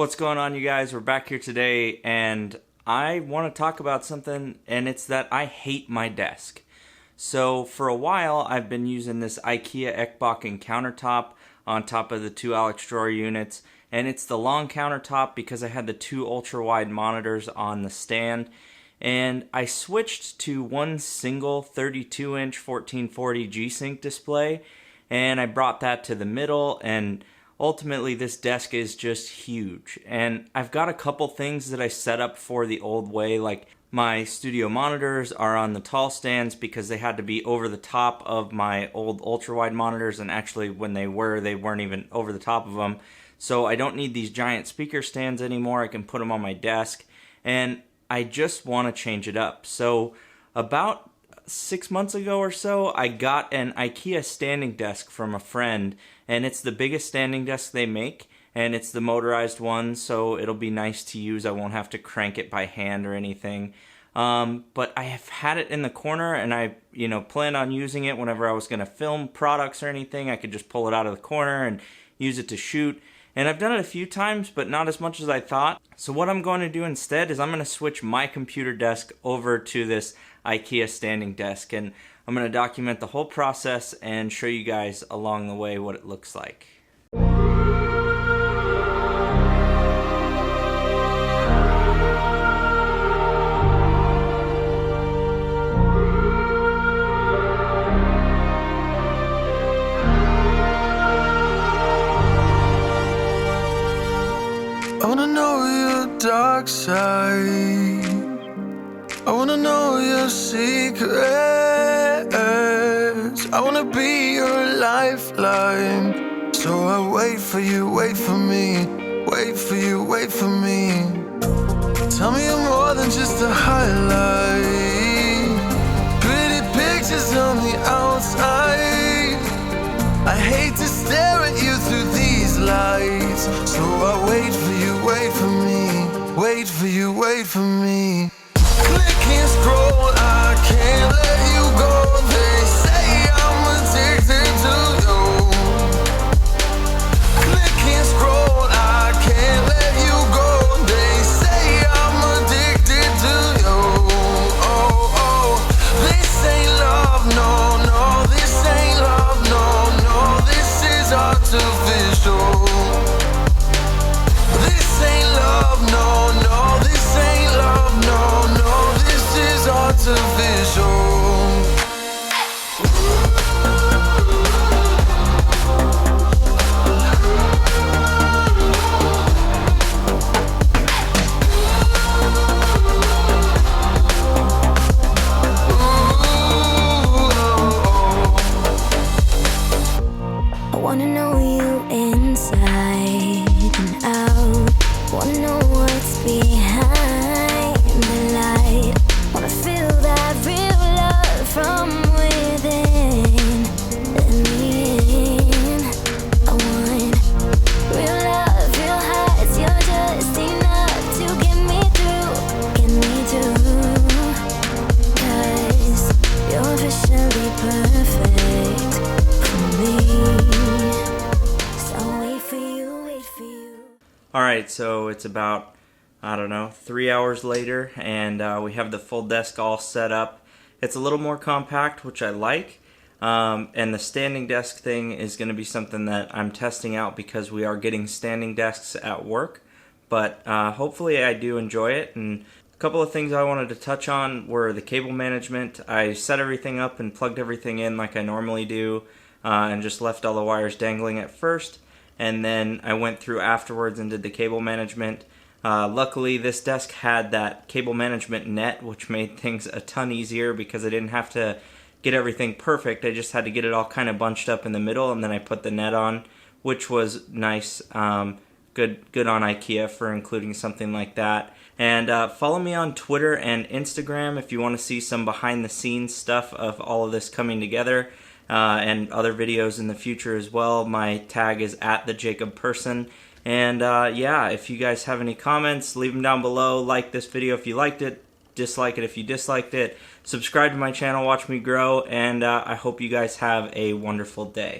What's going on, you guys? We're back here today, and I want to talk about something, and it's that I hate my desk. So for a while, I've been using this Ikea Ekbakken countertop on top of the two Alex drawer units, and it's the long countertop because I had the two ultra-wide monitors on the stand, and I switched to one single 32-inch 1440 G-Sync display, and I brought that to the middle, and ultimately, this desk is just huge, and I've got a couple things that I set up for the old way, like my studio monitors are on the tall stands because they had to be over the top of my old ultra-wide monitors, and actually when they weren't even over the top of them, so I don't need these giant speaker stands anymore. I can put them on my desk, and I just want to change it up. So about 6 months ago or so, I got an Ikea standing desk from a friend, and it's the biggest standing desk they make, and it's the motorized one, so it'll be nice to use. I won't have to crank it by hand or anything. But I have had it in the corner, and I planned on using it whenever I was going to film products or anything. I could just pull it out of the corner and use it to shoot. And I've done it a few times, but not as much as I thought. So what I'm going to do instead is I'm going to switch my computer desk over to this Ikea standing desk, and I'm going to document the whole process and show you guys along the way what it looks like. I wanna know your dark side. I wanna know your secrets. I wanna be your lifeline. So I wait for you, wait for me. Wait for you, wait for me. Tell me you're more than just a highlight. Pretty pictures on the outside. I hate to stare at you through these lights. So I wait for you, wait for me. Wait for you, wait for me. Click and scroll, I can't let you go. They say I'm addicted to you. Click and scroll, I can't let you go. They say I'm addicted to you. Oh, oh, this ain't love, no, no. This ain't love, no, no. This is artificial. This ain't love, no, no. This ain't love, no, no. This is artificial. I wanna know you inside and out. Wanna know what's behind the light. Wanna feel that real love from within. Let me in. I want real love, real hearts. You're just enough to get me through, get me through. 'Cause you're officially perfect for me. So wait for you, wait for you. Alright, so it's about, I don't know, 3 hours later, and we have the full desk all set up. It's a little more compact, which I like, and the standing desk thing is going to be something that I'm testing out because we are getting standing desks at work, but hopefully I do enjoy it. And a couple of things I wanted to touch on were the cable management. I set everything up and plugged everything in like I normally do, and just left all the wires dangling at first, and then I went through afterwards and did the cable management. Luckily, this desk had that cable management net, which made things a ton easier because I didn't have to get everything perfect. I just had to get it all kind of bunched up in the middle, and then I put the net on, which was nice. Good on Ikea for including something like that. And follow me on Twitter and Instagram if you want to see some behind-the-scenes stuff of all of this coming together. And other videos in the future as well. My tag is @thejacobperson. And yeah, if you guys have any comments, leave them down below. Like this video if you liked it. Dislike it if you disliked it. Subscribe to my channel, watch me grow, and I hope you guys have a wonderful day.